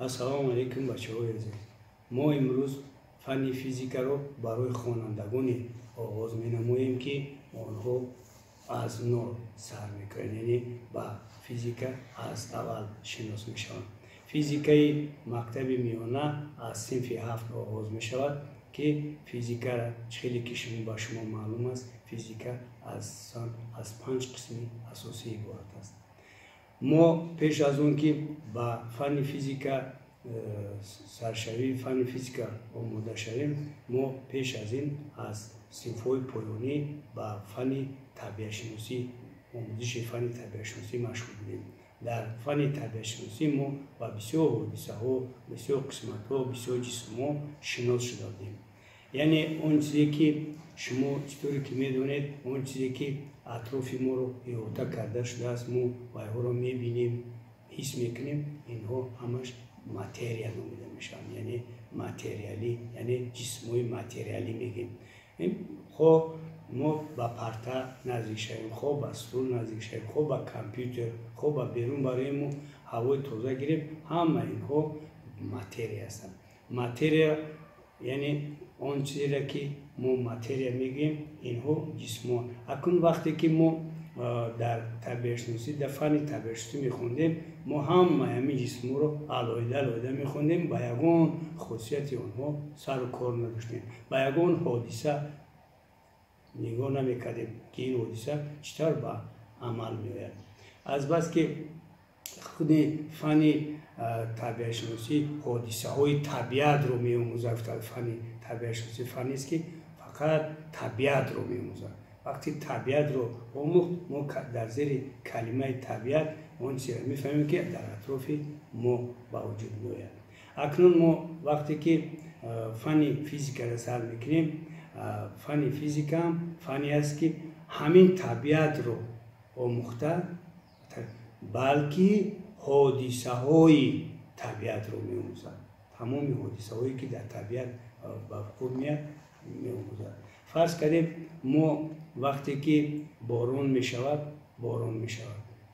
ассалому алейкум бачаҳои азиз. Мо имрӯз фанни физикаро барои хонандагоне оғоз менамоем ки онҳо аз нӯ сар мекунанд, яъне ба физика аз аввал шинос мешаванд. Физикаи мактаби миёна аз синфи 7 оғоз мешавад ки физика чхеле ки ба шумо маълум аст, физика аз 5 қисми асосӣ иборат аст. мо пеш аз он ки ба фанни физика саршавӣ фанни физика омода шавем, мо пеш аз ин аз синфҳои поёнӣ ба фанни табиатшиносӣ, омӯзиши фанни табиатшиносӣ машғул будем. дар фанни табиатшиносӣ мо ба бисёр ҳодисаҳо, бисёр қисматҳо, бисёр ҷисмҳо шинос шуда будем. яъне он чизе ки шумо читоре ки медонед, он чизе ки атрофи моро иҳота карда шудааст, мо вайҳоро мебинем, ҳис мекунем, инҳо ҳамаш материя номида мешаванд, яъне материалӣ, яъне ҷисмҳои материалӣ мегӯем. хоҳ мо ба парта наздик шавем, хоҳ ба стул наздик шавем, хоҳ ба компютер, хоҳ ба берун бароем мо ҳавои тоза гирем, ҳама инҳо материя ҳастанд. Материя яъне он чизеро ки мо материя мегӯем, инҳо ҷисмҳо. акун вақте ки мо дар табиатшиносӣ, дар фанни табиатшиносӣ мехондем, мо ҳамаи ҳамин ҷисмҳоро алоҳида мехондем, ба ягон хусусияти онҳо сару кор надоштем, ба ягон ҳодиса нигоҳ намекардем ки ин ҳодиса чӣ тавр ба амал меояд. азбас ки худи фанни табиатшиносӣ ҳодисаҳои табиатро меомӯзад. фанни табиатшиносӣ фаннист ки фақат табиатро меомӯзад. вақти табиатро омӯхт, мо дар зери калимаи табиат он чизеро мефаҳмем ки дар атрофи мо ба вуҷуд меояд. акнун мо вақте ки фанни физикаро сар мекунем, фанни физика ҳам фанне аст ки ҳамин табиатро омӯхта, балки ҳодисаҳои табиатро меомӯзад. тамоми ҳодисаҳое ки дар табиат ба вуқӯъ меояд меомӯзад. фарз кардем мо вақте ки борон мешавад,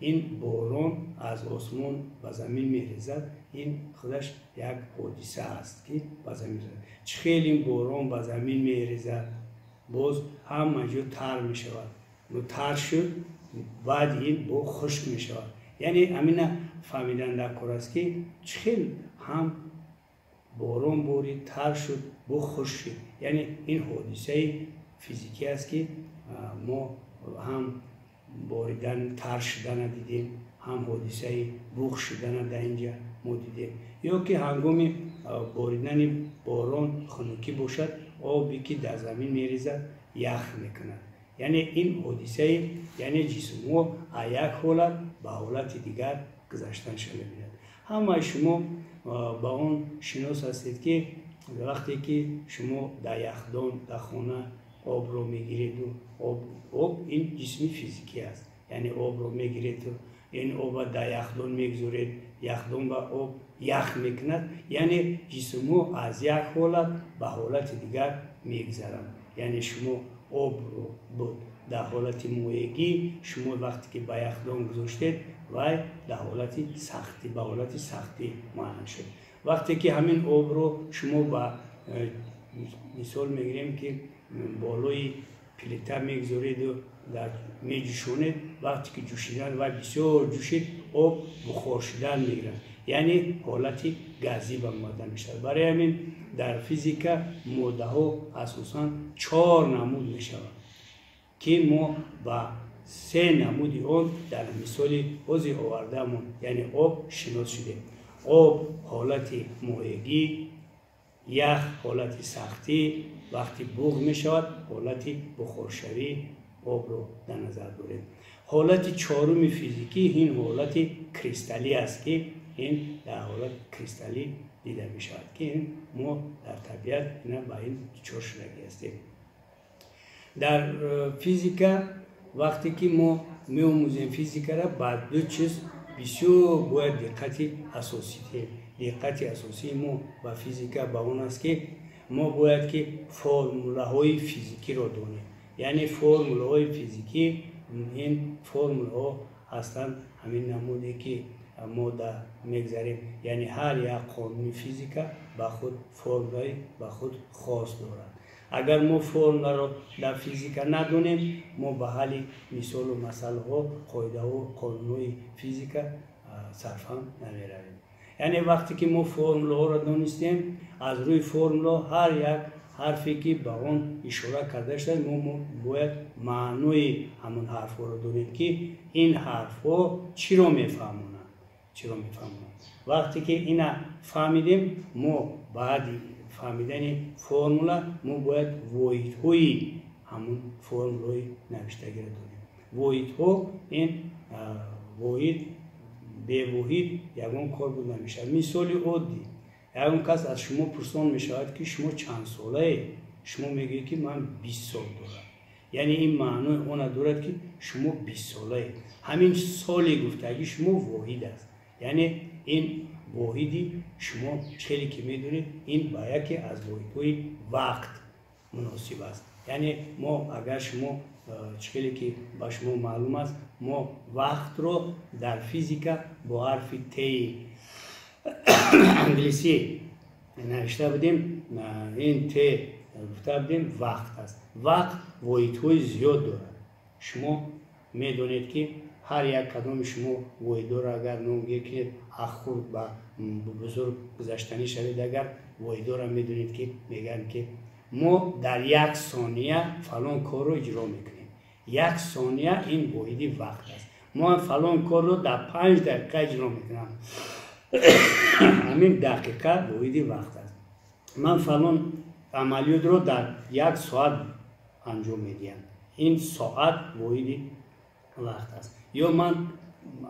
ин борон аз осмон ба замин мерезад, ин худаш як ҳодиса аст ки ба замин мерезад. чӣ хел ин борон ба замин мерезад, боз ҳама ҷо тар мешавад, тар шуд, баъд ин бо хушк мешавад. яъне амина фаҳмидан дар кор аст ки чӣ хел ҳам борон борид, тар шуд, бо хушк шуд. яъне ин ҳодисаи физикӣ аст ки мо ҳам боридан тар шудана дидем, ҳам ҳодисаи буғ шудана дар инҷа мо дидем. ё ки ҳангоми боридани борон хунукӣ бошад, оби ки дар замин мерезад ях мекунад. яъне ин ҳодисаи, яъне ҷисмҳо аз як ҳолат ба ҳолати дигар гузаштан шуда мебинад. ҳамаи шумо ба он шинос ҳастед ки вақте ки шумо дар яхдон дар хона обро мегиреду, об ин ҷисми физикӣ аст. яъне обро мегиреду, ин оба дар яхдон мегзоред, яхдон ба об ях мекунад, яъне ҷисмҳо аз як ҳолат ба ҳолати дигар мегзаранд. яъне шумо обро буд дар ҳолати моягӣ, шумо вақте ки ба яхдон гузоштед, вай дар ҳолати сахтӣ, ба ҳолати сахтӣ муайян шуд. вақте ки ҳамин обро шумо ба мисол мегирем ки болои плита мегзореду меҷӯшонед, вақте ки ҷӯшидан вай бисёр ҷӯшид, об бухор шудан мегирад, яъне ҳолати газӣ ба модда мешавад. барои ҳамин дар физика моддаҳо асосан 4 намуд мешавад ки мо ба 3 намуди он дар мисоли ҳозир овардаамон, яъне об шинос шудем. об ҳолати моягӣ, ях ҳолати сахтӣ, вақти буғ мешавад ҳолати бухоршавӣ обро дар назар дорем. ҳолати чоруми физикӣ ин ҳолати кристаллӣ аст ки ин дар ҳолати кристаллӣ дида мешавад ки мо дар табиат ба ин дучор шудагӣ ҳастем. дар физика вақте ки мо меомӯзем физикаро ба ду чиз бисёр бояд диққати асосӣ диҳем. диққати асосии мо ба физика ба он аст ки мо бояд ки формулаҳои физикиро донем. яъне формулаҳои физикӣ ин формулаҳо ҳастанд ҳамин намуде ки ماده میگذاریم. یعنی هر یک قانون فیزیکا با خود فرمولای با خود خاص دارد. اگر ما فرمولا رو در فیزیکا ندونیم، ما به حل مثال و مسئله ها، قاعده و قانون‌های فیزیکا صرفا نمیرویم. یعنی وقتی که ما فرمولا ها رو دانستیم، از روی فرمولا هر یک حرفی که به آن اشاره کرده شده، ما باید معنای همون حرف ها رو دونیم که این حرف ها چی رو میفهمونن. وقتی که اینا فهمیدیم، ما بعد فهمیدن فرمولا ما باید واحد های همون فرمولای نوشتگی رو دونیم. واحد ها این واحد به واحد یگان کار بود نمیشه. مثالی عادی، یگان کس از شما پرسان میشود که شما چند ساله؟ شما میگید که من 20 سال دارم. یعنی این معنی اون دارد که شما 20 ساله. همین سالی گفتگی شما واحد است. یعنی این واحدی شما چلی که میدونید این با یکی از واحدهای وقت مناسب است. یعنی ما اگر شما چلی که با شما معلوم است، ما وقت رو در فیزیکا با حرف تی انگلیسی نوشته بودیم، این تی گفته بودیم وقت است. وقت واحدهای زیاد دارد. شما میدونید که هر یک کدام شما واحد را اگر نمگی کنید اخورد با بزرگ گذشتنی شوید، اگر واحد را میدونید که میگن که ما در 1 ثانیه فلان کار رو اجرا میکنیم. 1 ثانیه این واحدی وقت است. ما فلان کار رو در 5 دقیقه اجرا میکنم. همین دقیقه واحدی وقت است. من فلان عملیات رو در 1 ساعت انجام میدیم. این ساعت واحدی وقت است. یا من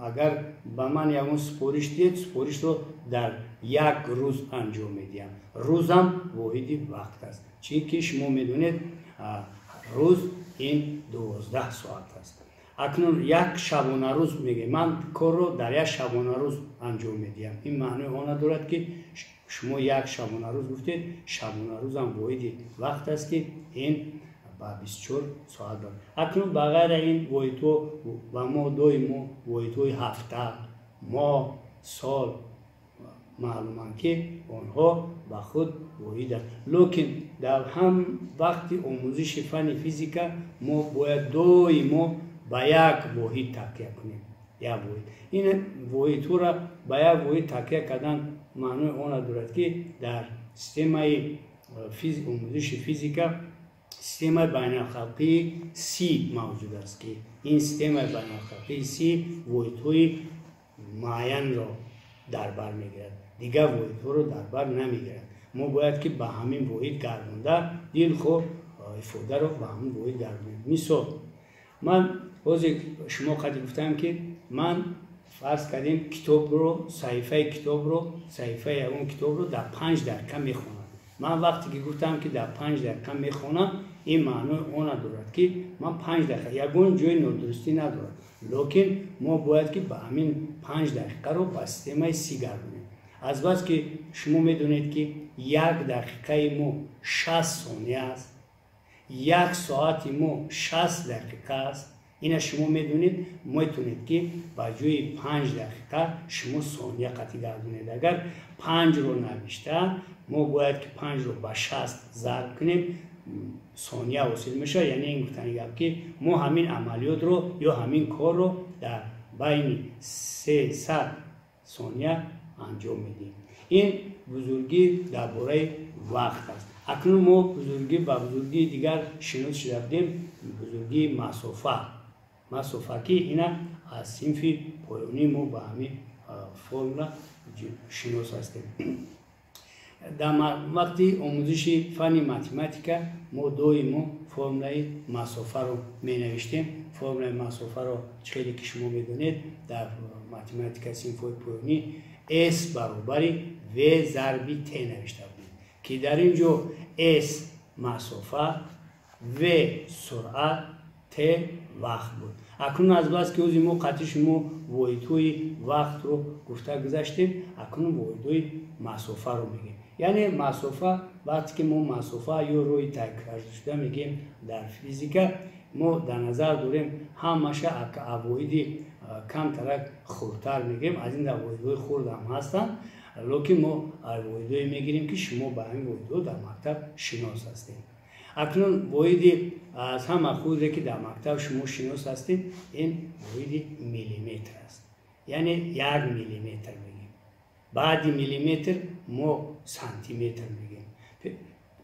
اگر به من یکون سپارش دید، سپارش رو در 1 روز انجام میدیم. روزم واحدی وقت است. چی که شما میدونید روز این 12 ساعت است. اکنون 1 شبانه روز میگه من کار رو در 1 شبانه روز انجام میدیم. این معنی آن دارد که شما 1 شبانه روز گفتید، شبانه روز هم واحدی وقت است که این 24 ساعت دارد. اکنون بغیر این واحدها و ما دوی ما واحدهای هفته، ماه، سال معلومند که آنها به خود واحد است. لیکن در هم وقتی آموزش فن فیزیکا ما باید دوی ما به 1 واحد تکیه کنیم. 1 واحد. این واحدها را به 1 واحد تکیه کردن معنی آن دارد که در سیستم آموزش فیزیکا سیستم بین‌الخلقی سی موجود است که این سیستم بین‌الخلقی سی واحدهای معین را در بر میگیرد. دیگر واحدها رو در بر نمیگیرد. ما باید که به همین واحد گردونده دل خود افاده رو به همین واحد گردونیم. مثال من باز شما قدر گفتم که من فرض کردیم کتاب رو صحیفه اون کتاب رو در 5 دقیقه میخونم. من وقتی که گفتم که در 5 دقیقه میخونم، این معنی اون دارد که من 5 دقیقه یگون جای نادرستی ندارد. لیکن ما باید که به همین 5 دقیقه رو به سیستم سی گردونیم. از بس که شما میدونید که 1 دقیقه ما 60 ثانیه است، 1 ساعت ما 60 دقیقه است. این شما میدونید میتونید که با جای 5 دقیقه شما ثانیه قطعی گردونید. اگر 5 رو نوشته، ما باید که 5 رو با 60 ضرب کنیم، ثانیه حاصل میشه. یعنی این گفتنی گفت که ما همین عملیات رو یا همین کار رو در بین 300 ثانیه انجام میدیم. این بزرگی درباره وقت است. اکنون ما بزرگی با بزرگی دیگر شناخته شده بودیم، بزرگی مسافه که اینا از صنف پایانی ما با همین فرمولا شناس هستیم. در وقتی آموزش فن متماتیکا ما ما فرمولای مسافه رو می نوشتیم. فرمولای مسافه رو چیزی که شما میدونید در متماتیکا صنف پایانی S برابر V ضرب T نوشته بودیم که در اینجا S مسافه، V سرعت، T وقت بود. اکنون از بس که ما قطعی شما واحدهای وقت رو گفته گذاشتیم، اکنون واحدهای مسافه رو میگیم. یعنی مسافه وقتی که ما مسافه یا روی تکرار شده میگیم در فیزیکا، ما در نظر داریم همشه واحد камтарак хурдтар мегирем, аз ин дар воҳидҳои хурд ҳам ҳастанд, лекин мо воҳидҳое мегирем ки шумо ба ҳамин воҳидҳо дар мактаб шинос ҳастед. акнун воҳиди аз ҳама хурде ки дар мактаб шумо шинос ҳастед, ин воҳиди миллиметр аст, яъне 1 миллиметр мегӯем. баъди миллиметр мо сантиметр мегӯем.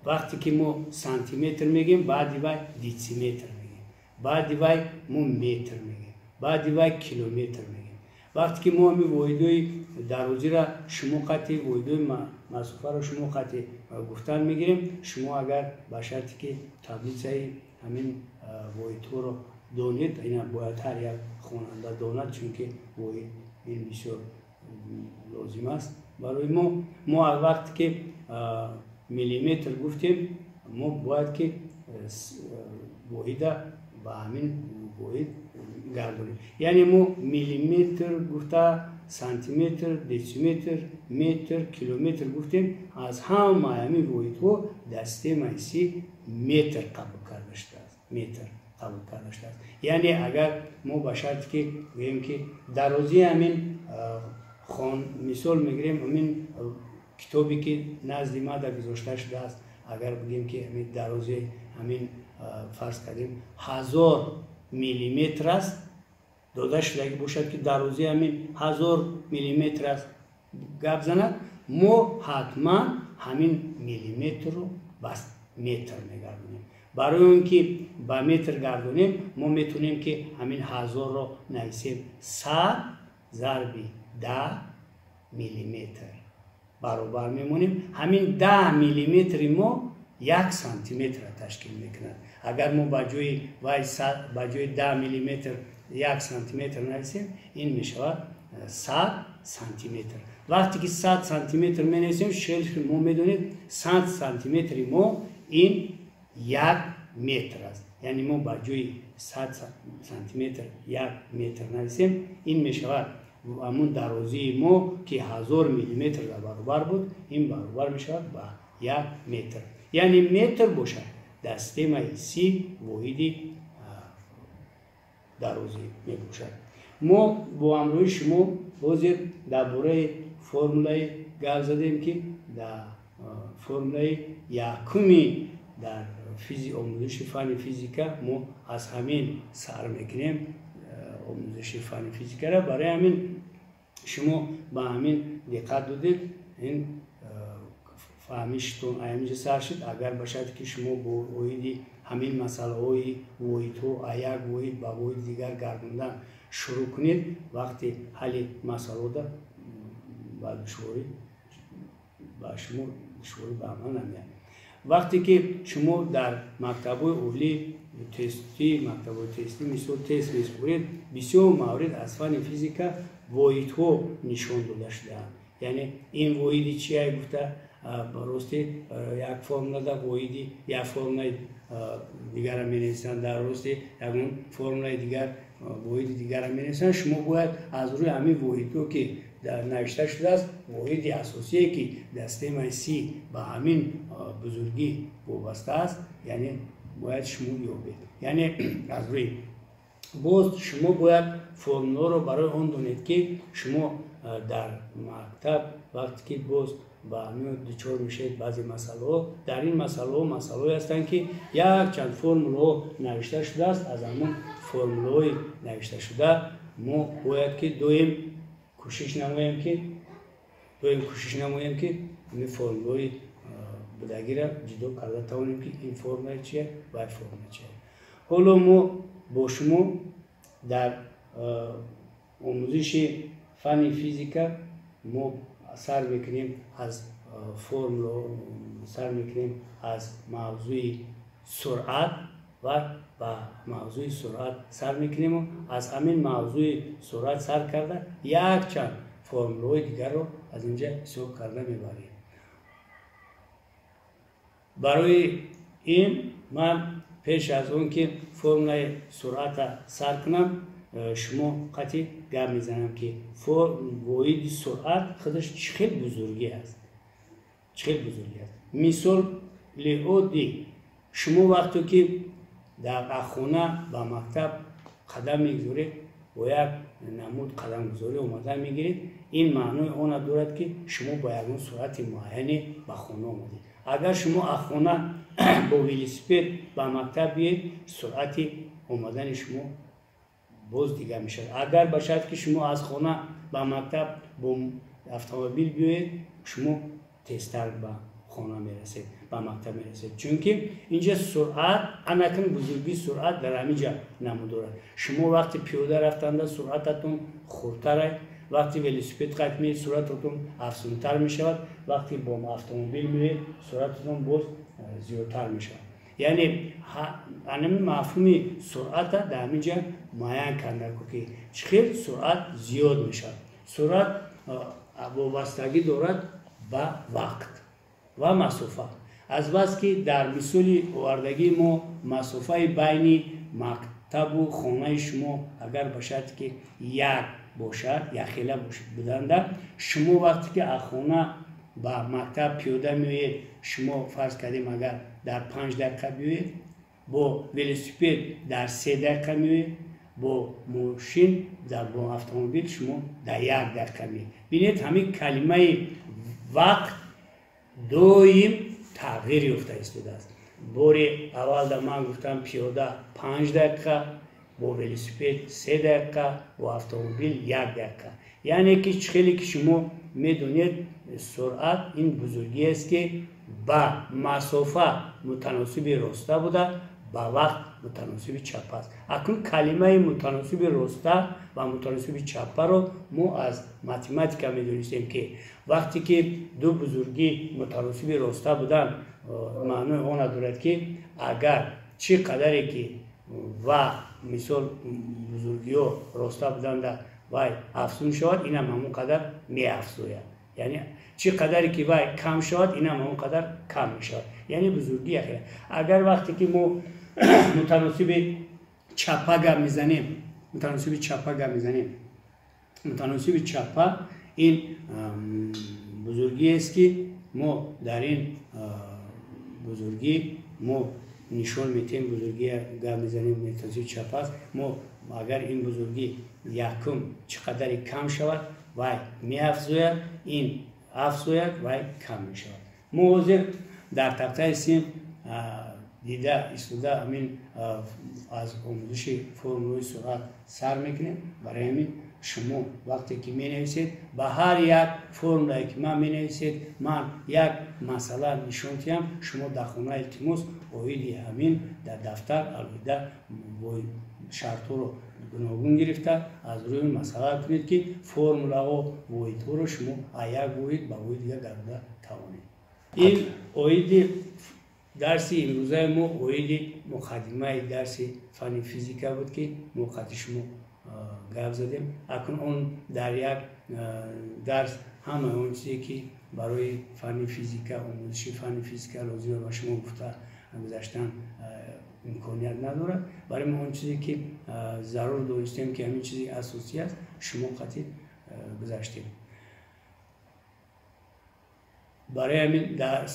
вақте ки мо сантиметр мегӯем, баъди вай дециметр мегӯем, баъди вай мо метр мегӯем, баъди вай километр мегӯем. вақте ки мо ҳамин воҳидҳои дарозиро шумо қати воҳидҳои масофаро шумо қати гуфтан мегирем, шумо агар ба шарти ки таблицаи ҳамин воҳидҳоро донед, ина бояд ҳар як хонанда донад, чунки воҳид ин бисёр лозим аст барои мо. мо вақте ки миллиметр гуфтем, мо бояд ки воҳида ба ҳамин воҳид гардонем. яъне мо миллиметр гуфта, сантиметр, дециметр, метр, километр гуфтем, аз ҳама ҳамин воҳидҳо дар системаи си метр қабул карда шудааст. метр қабул карда шудааст. яъне агар мо ба шарти ки гӯем ки дарозии ҳамин мисол мегирем, ҳамин китобе ки назди мада гузошта шудааст, агар бигӯем ки ҳамин дарозии ҳамин фарз кардем 1000 миллиметр аст, дода шудагӣ бошад ки дарозии ҳамин 1000 миллиметр аст гап занад, мо ҳатман ҳамин миллиметрро ба метр мегардонем. барои он ки ба метр гардонем, мо метавонем ки ҳамин 1000-ро нависем 100 зарби 10 миллиметр баробар мемонем. ҳамин 10 миллиметри мо 1 сантиметр ташкил мекунад. агар мо ба ҷои 10 миллиметр 1 сантиметр нависем, ин мешавад 100 сантиметр. вақте ки 100 сантиметр менависем, мо медонед 100 сантиметри мо ин 1 метр аст. яъне мо ба ҷои 100 сантиметр 1 метр нависем, ин мешавад ҳамун дарозии мо ки 1000 миллиметр дар баробар буд, ин баробар мешавад ба 1 метр. яъне метр бошад дар системаи си воҳиди дарозӣ мебошад. мо бо ҳамроҳи шумо ҳозир дар бораи формулаи гап задем ки дар формулаи якуми дар омӯзиши фанни физика мо аз ҳамин сар мекунем омӯзиши фанни физикаро. барои ҳамин шумо ба ҳамин диққат додед, ин фаҳмишатон аямиҷа сар шуд. агар ба шарти ки шумо бо воҳиди ҳамин масъалаҳои воҳидҳо як воҳид ба воҳиди дигар гардондан шурӯъ кунед, вақти ҳалли масъалаҳода ба душворӣ ба шумо душворӣ ба амал намеояд. вақте ки шумо дар мактабҳои олӣ мактабҳои тестӣ мисол тест меспоред, бисёр маврид аз фанни физика воҳидҳо нишон дода шудаанд. яъне ин воҳиди чия гуфта рости як формулада воҳиди як формулаи дигара менависанд, дар рости ягон формулаи дигар воҳиди дигара менависанд. шумо бояд аз рӯи ҳамин воҳидҳо ки навишта шудааст, воҳиди асосие ки дар системаи си ба ҳамин бузургӣ вобаста аст, яъне бояд шумо ёбед. яъне аз рӯи боз шумо бояд формулаҳоро барои он донед ки шумо дар мактаб вақте ки боз ба ҳамин дучор мешавед баъзе масъалаҳо, дар ин масъалаҳое ҳастанд ки якчанд формулаҳо навишта шудааст. аз ҳамон формулаҳои навишташуда мо бояд ки доим кӯшиш намоем ки ин формулаҳои будагиро ҷудо карда тавонем ки ин формула чия ва ин формула чия. ҳоло мо бо шумо дар омӯзиши фанни физика мо сар мекунем аз формула, сар мекунем аз мавзӯи суръат ва ба мавзӯи суръат сар мекунему. аз ҳамин мавзӯи суръат сар карда якчанд формулаҳои дигарро аз инҷа ҳисоб карда мебарем. барои ин ман пеш аз он ки формулаи суръата сар кунам, шумо қатъи гап мезанам ки воҳиди суръат худаш чӣ хел бузургӣ аст. мисоли оддӣ, шумо вақте ки дар хона ба мактаб қадам мегузоред, бо як намуд қадамгузорӣ омада мегиред, ин маънои он дорад ки шумо ба ягон суръати муайяне ба хона омадед. агар шумо аз хона бо велосипед ба мактаб биед, суръати омадани шумо боз дигар мешавад. агар ба шарти ки шумо аз хона ба мактаб бо автомобил биёед, шумо тезтар ба хона мерасед, ба мактаб мерасед. Чунки инҷа суръат, анакин бузурги суръат дар ҳаминҷа намудорад. Шумо вақти пиёда рафтанда суръататон хурдтар аст, вақти велосипед қайд меед суръататон афзунтар мешавад, вақти бо автомобил меед суръататон боз зиёдтар мешавад. яъне ҳамин мафҳуми суръата дар ҳаминҷа муайян карда ки чӣ хел суръат зиёд мешавад. суръат вобастагӣ дорад ба вақт ва масофа. аз бас ки дар мисоли овардагии мо масофаи байни мактабу хонаи шумо агар ба шарти ки як бошад, якхела буданда, шумо вақте ки аз хона ба мактаб пиёда меоед, шумо фарз кардем агар дар 5 дақиқа биёед, бо велосипед дар 3 дақиқа меоед, бо мошин бо автомобил шумо дар 1 дақиқа меоед. бинед ҳамин калимаи вақт доим тағйир ёфта истодааст. бори аввал да ман гуфтам пиёда 5 дақиқа, бо велосипед 3 дақиқа, бо автомобил 1 дақиқа. яъне ки чӣ хеле ки шумо медонед, суръат ин бузургиест ки ба масофа мутаносиби роста буда, ба вақт мутаносиби чапа аст. акнун калимаи мутаносиби роста ва мутаносиби чапаро мо аз математика медонистем ки вақте ки ду бузурги мутаносиби роста буданд, маънои он дорад ки агар чӣ қадаре ки ва мисол бузургиҳо роста буданда вай афзун шавад, инам ҳамон қадар меафзояд. яъне чӣ қадаре ки вай кам шавад, инам ҳамон қадар кам мешавад. яъне бузурги яхела. агар вақте ки мо мутаносиби чапа гап мезанем, мутаносиби чапа ин бузургиест ки мо дар ин бузургӣ мо нишон метем, бузурги гап мезанем мутаносиби чапа аст. мо агар ин бузурги якум чӣ қадаре кам шавад, вай меафзояд, ин афзояд, вай кам мешавад. мо ҳозир дар тахтаи син дида истода ҳамин аз омӯзиши формулаи суръат сар мекунем. барои ҳамин шумо вақте ки менависед, ба ҳар як формулае ки ман менависед, ман як масъала нишон диҳам, шумо дар хона илтимос оиди ҳамин дар дафтар алоҳида шартҳоро гуногун гирифта аз рӯи масъала кунед ки формулаҳо воҳидҳоро шумо аз як воҳид ба воҳид дигар гаронда тавонед. ин оиди дарси имрӯзаи мо оиди муқаддимаи дарси фанни физика буд ки мо қадри шумо гап задем. акнун он дар як дарс ҳамаи он чизе ки барои фанни физика, омӯзиши фанни физика лозима ба шумо гуфта гузаштан имконият надорад. барои мо он чизе ки зарур донистем ки ҳамин чизи асосӣ аст, шумо қатъи гузаштем. барои ҳамин дар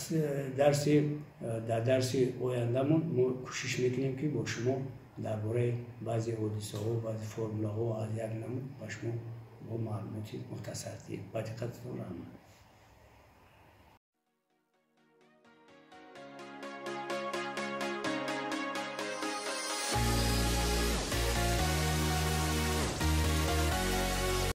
дарси ояндамон мо кӯшиш мекунем ки бо шумо дар бораи баъзе ҳодисаҳо, баъзе формулаҳо аз як намуд ба шумо бо маълумоти мухтасар диҳем. ба диққататон раҳмат.